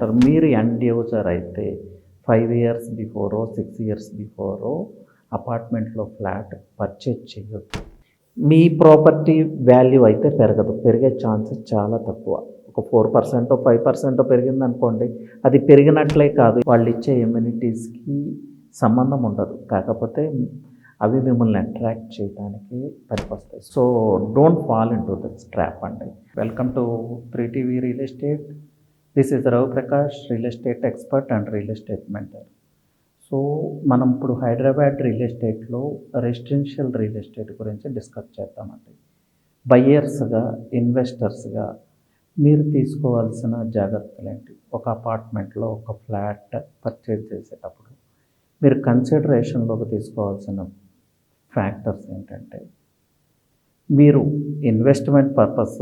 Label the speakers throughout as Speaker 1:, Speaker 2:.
Speaker 1: ఉంటారు. మీరు end user అయితే 5 ఇయర్స్ బిఫోరో 6 ఇయర్స్ బిఫోరో అపార్ట్మెంట్లో ఫ్లాట్ పర్చేజ్ చేయొద్దు. మీ ప్రాపర్టీ వాల్యూ అయితే పెరగదు, పెరిగే ఛాన్సెస్ చాలా తక్కువ. ఒక 4% 5% పెరిగిందనుకోండి, అది పెరిగినట్లే కాదు, వాళ్ళు ఇచ్చే ఎమ్యూనిటీస్కి సంబంధం ఉండదు. కాకపోతే అవి మిమ్మల్ని అట్రాక్ట్ చేయడానికి పనికొస్తాయి. So don't fall in to this trap అండి. Welcome to 3TV real estate. This is Ravi Prakash, real estate expert and real estate mentor. So మనం ఇప్పుడు హైదరాబాద్ రియల్ ఎస్టేట్లో రెసిడెన్షియల్ రియల్ ఎస్టేట్ గురించి డిస్కస్ చేద్దామండి. బయ్యర్స్గా, ఇన్వెస్టర్స్గా మీరు తీసుకోవాల్సిన జాగ్రత్తలు ఏంటి? ఒక అపార్ట్మెంట్లో ఒక ఫ్లాట్ పర్చేజ్ చేసేటప్పుడు మీరు కన్సిడరేషన్లోకి తీసుకోవాల్సిన ఫ్యాక్టర్స్ ఏంటంటే, మీరు ఇన్వెస్ట్మెంట్ పర్పస్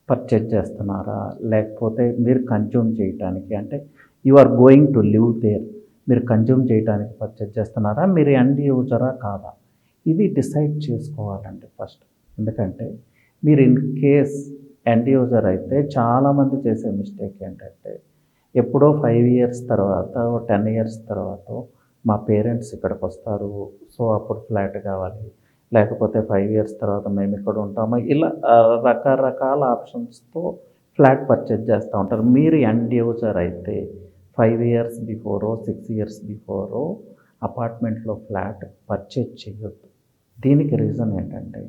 Speaker 1: పర్చేజ్ చేస్తున్నారా, లేకపోతే మీరు కన్జ్యూమ్ చేయడానికి, అంటే you are going to live there, మీరు కన్జ్యూమ్ చేయడానికి పర్చేజ్ చేస్తున్నారా, మీరు ఎండ్ యూజరా కాదా, ఇది డిసైడ్ చేసుకోవాలండి ఫస్ట్. ఎందుకంటే మీరు ఇన్ కేస్ ఎండ్ యూజర్ అయితే చాలామంది చేసే మిస్టేక్ ఏంటంటే, ఎప్పుడో 5 ఇయర్స్ తర్వాత 10 ఇయర్స్ తర్వాత మా పేరెంట్స్ ఇక్కడికి వస్తారు, సో అప్పుడు ఫ్లాట్ కావాలి, లేకపోతే 5 ఇయర్స్ తర్వాత మేము ఇక్కడ ఉంటాము, ఇలా రకరకాల ఆప్షన్స్తో ఫ్లాట్ పర్చేజ్ చేస్తూ ఉంటారు. మీరు ఎండ్ యూజర్ అయితే 5 ఇయర్స్ బిఫోరో 6 ఇయర్స్ బిఫోరో అపార్ట్మెంట్లో ఫ్లాట్ పర్చేజ్ చేయొద్దు. దీనికి రీజన్ ఏంటంటే,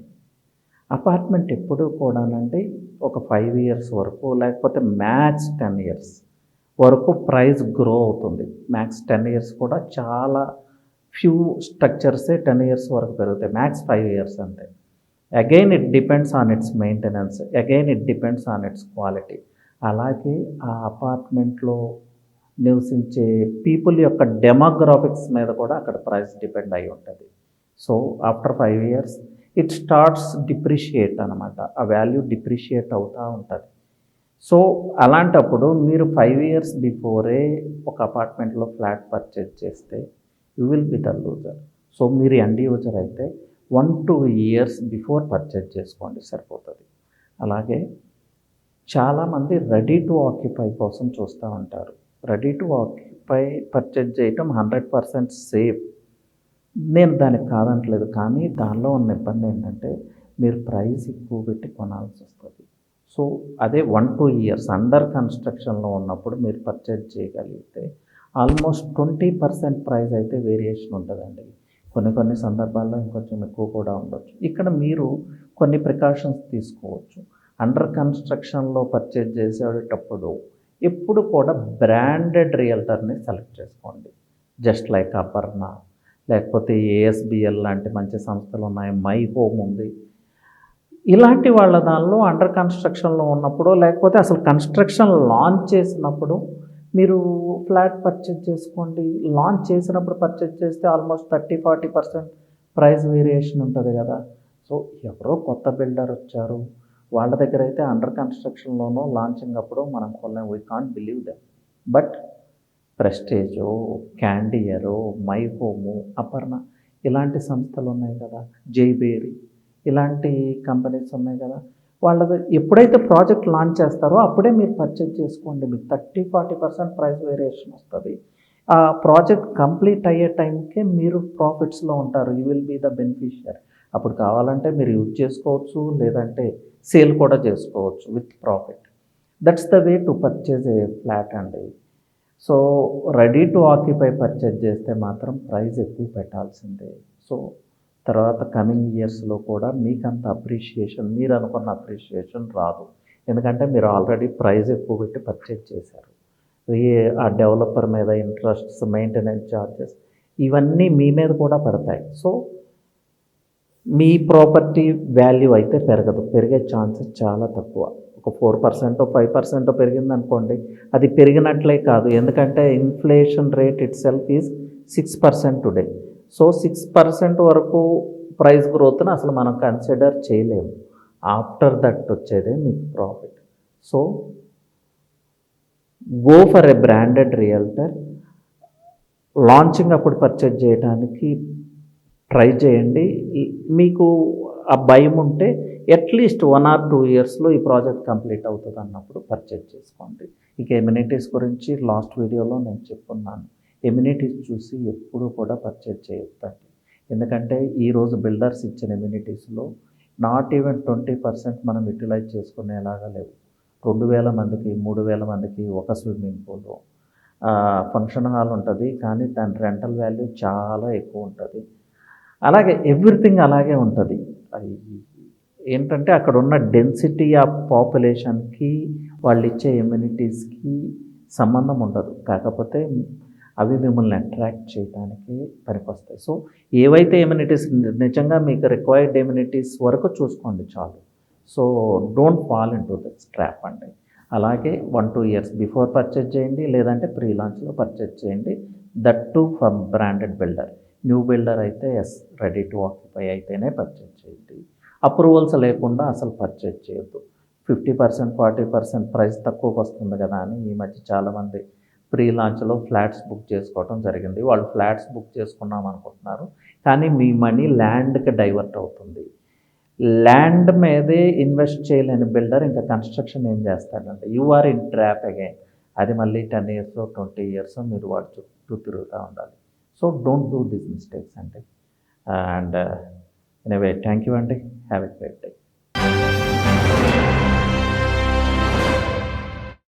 Speaker 1: అపార్ట్మెంట్ ఎప్పుడు కూడానండి ఒక 5 ఇయర్స్ వరకు, లేకపోతే మ్యాక్స్ 10 ఇయర్స్ వరకు ప్రైస్ గ్రో అవుతుంది. మ్యాక్స్ 10 ఇయర్స్ కూడా చాలా ఫ్యూ స్ట్రక్చర్సే 10 ఇయర్స్ వరకు పెరుగుతాయి, మ్యాక్స్ 5 ఇయర్స్ అంతే. Again it depends on it's maintenance, again it depends on it's quality. అలాగే ఆ అపార్ట్మెంట్లో నివసించే పీపుల్ యొక్క డెమోగ్రాఫిక్స్ మీద కూడా అక్కడ ప్రైస్ డిపెండ్ అయి ఉంటుంది. So after 5 years it starts depreciate అనమాట, ఆ వాల్యూ డిప్రిషియేట్ అవుతూ ఉంటుంది. సో అలాంటప్పుడు మీరు 5 ఇయర్స్ బిఫోరే ఒక అపార్ట్మెంట్లో ఫ్లాట్ పర్చేజ్ చేస్తే you will be the loser. So మీరు ఎండ్ యూజర్ అయితే 1-2 ఇయర్స్ బిఫోర్ పర్చేజ్ చేసుకోండి, సరిపోతుంది. అలాగే చాలామంది రెడీ టు ఆక్యుపై కోసం చూస్తూ ఉంటారు. రెడీ టు ఆక్యుపై పర్చేజ్ చేయటం 100% సేఫ్, నేను దానికి కాదంటలేదు. కానీ దానిలో ఉన్న ఇబ్బంది ఏంటంటే, మీరు ప్రైస్ ఎక్కువ పెట్టి కొనాల్సి వస్తుంది. సో అదే 1-2 ఇయర్స్ అండర్ కన్స్ట్రక్షన్లో ఉన్నప్పుడు మీరు పర్చేజ్ చేయగలిగితే ఆల్మోస్ట్ 20% ప్రైస్ అయితే వేరియేషన్ ఉంటుందండి. కొన్ని సందర్భాల్లో ఇంకొంచెం ఎక్కువ కూడా ఉండొచ్చు. ఇక్కడ మీరు కొన్ని ప్రికాషన్స్ తీసుకోవచ్చు. అండర్ కన్స్ట్రక్షన్లో పర్చేజ్ చేసేటప్పుడు ఎప్పుడు కూడా బ్రాండెడ్ రియల్టర్ని సెలెక్ట్ చేసుకోండి. జస్ట్ లైక్ అపర్ణ, లేకపోతే ఏఎస్బిఎల్ లాంటి మంచి సంస్థలు ఉన్నాయి, మై హోమ్ ఉంది. ఇలాంటి వాళ్ళ దానిలో అండర్ కన్స్ట్రక్షన్లో ఉన్నప్పుడు, లేకపోతే అసలు కన్స్ట్రక్షన్ లాంచ్ చేసినప్పుడు మీరు ఫ్లాట్ పర్చేజ్ చేసుకోండి. లాంచ్ చేసినప్పుడు పర్చేజ్ చేస్తే ఆల్మోస్ట్ 30-40% ప్రైస్ వేరియేషన్ ఉంటుంది కదా. సో ఎవరో కొత్త బిల్డర్ వచ్చారు, వాళ్ళ దగ్గర అయితే అండర్ కన్స్ట్రక్షన్లోనో లాంచింగ్ అప్పుడు మనం కొనలేము, we can't believe them. But ప్రెస్టేజో, క్యాండియరో, మై హోము, అపర్ణ ఇలాంటి సంస్థలు ఉన్నాయి కదా, జైబేరి ఇలాంటి కంపెనీస్ ఉన్నాయి కదా, వాళ్ళది ఎప్పుడైతే ప్రాజెక్ట్ లాంచ్ చేస్తారో అప్పుడే మీరు పర్చేజ్ చేసుకోండి. మీకు 30-40% ప్రైస్ వేరియేషన్ వస్తుంది. ఆ ప్రాజెక్ట్ కంప్లీట్ అయ్యే టైంకే మీరు ప్రాఫిట్స్లో ఉంటారు, you will be the beneficiary. అప్పుడు కావాలంటే మీరు యూజ్ చేసుకోవచ్చు, లేదంటే సేల్ కూడా చేసుకోవచ్చు with profit. That's the way to purchase a flat అండి. So ready to occupy purchase చేస్తే మాత్రం ప్రైస్ ఎక్కువ పెట్టాల్సిందే. సో తర్వాత కమింగ్ ఇయర్స్లో కూడా మీకంత అప్రిషియేషన్, మీరు అనుకున్న అప్రిషియేషన్ రాదు. ఎందుకంటే మీరు ఆల్రెడీ ప్రైస్ ఎక్కువ పెట్టి పర్చేజ్ చేశారు. ఆ డెవలపర్ మీద ఇంట్రెస్ట్స్, మెయింటెనెన్స్ ఛార్జెస్ ఇవన్నీ మీ మీద కూడా పడతాయి. సో మీ ప్రాపర్టీ వాల్యూ అయితే పెరగదు, పెరిగే ఛాన్సెస్ చాలా తక్కువ. ఒక 4% 5% పెరిగిందనుకోండి, అది పెరిగినట్లే కాదు. ఎందుకంటే inflation rate it self is 6% today. So 6% వరకు ప్రైస్ గ్రోత్ని అసలు మనం కన్సిడర్ చేయలేము. ఆఫ్టర్ దట్ వచ్చేదే మీకు profit. So go for a branded realtor. Launching అప్పుడు పర్చేజ్ చేయడానికి ట్రై చేయండి. మీకు ఆ భయం ఉంటే అట్లీస్ట్ 1 or 2 ఇయర్స్లో ఈ ప్రాజెక్ట్ కంప్లీట్ అవుతుంది అన్నప్పుడు పర్చేజ్ చేసుకోండి. ఇక ఎమ్యూనిటీస్ గురించి లాస్ట్ వీడియోలో నేను చెప్పున్నాను. ఎమ్యూనిటీస్ చూసి ఎప్పుడూ కూడా పర్చేజ్ చేయొద్దండి. ఎందుకంటే ఈరోజు బిల్డర్స్ ఇచ్చిన ఎమ్యూనిటీస్లో నాట్ ఈవెన్ 20% మనం యూటిలైజ్ చేసుకునేలాగా లేవు. 2000 మందికి 3000 మందికి ఒక స్విమ్మింగ్ పూలు, ఫంక్షన్ హాల్ ఉంటుంది, కానీ దాని రెంటల్ వాల్యూ చాలా ఎక్కువ ఉంటుంది. అలాగే ఎవ్రీథింగ్ అలాగే ఉంటుంది. ఏంటంటే అక్కడ ఉన్న డెన్సిటీ ఆఫ్ పాపులేషన్కి వాళ్ళు ఇచ్చే ఎమ్యూనిటీస్కి సంబంధం ఉండదు. కాకపోతే అవి మిమ్మల్ని అట్రాక్ట్ చేయడానికి పనికొస్తాయి. సో ఏవైతే ఎమ్యూనిటీస్ నిజంగా మీకు రిక్వైర్డ్ ఎమ్యూనిటీస్ వరకు చూసుకోండి చాలు. So don't fall in to this trap అండి. అలాగే 1-2 ఇయర్స్ బిఫోర్ పర్చేజ్ చేయండి, లేదంటే ప్రీ లాంచ్లో పర్చేజ్ చేయండి. That to for branded builder. New builder అయితే రెడీ టు ఆక్యుపై అయితేనే పర్చేజ్ చేయండి. అప్రూవల్స్ లేకుండా అసలు పర్చేజ్ చేయొద్దు. 50%, 40% ప్రైస్ తక్కువకి వస్తుంది కదా అని ఈ మధ్య చాలామంది ప్రీ లాంచ్లో ఫ్లాట్స్ బుక్ చేసుకోవడం జరిగింది. వాళ్ళు ఫ్లాట్స్ బుక్ చేసుకున్నాం అనుకుంటున్నారు, కానీ మీ మనీ ల్యాండ్కి డైవర్ట్ అవుతుంది. ల్యాండ్ మీదే ఇన్వెస్ట్ చేయలేని బిల్డర్ ఇంకా కన్స్ట్రక్షన్ ఏం చేస్తాడంటే you are in trap again. అది మళ్ళీ 10 ఇయర్స్ 20 ఇయర్స్ మీరు వాటి చుట్టూ తిరుగుతూ ఉండాలి. So don't do this mistakes అండి. అండ్ ఎనీవే థ్యాంక్ యూ అండి. Have a great day.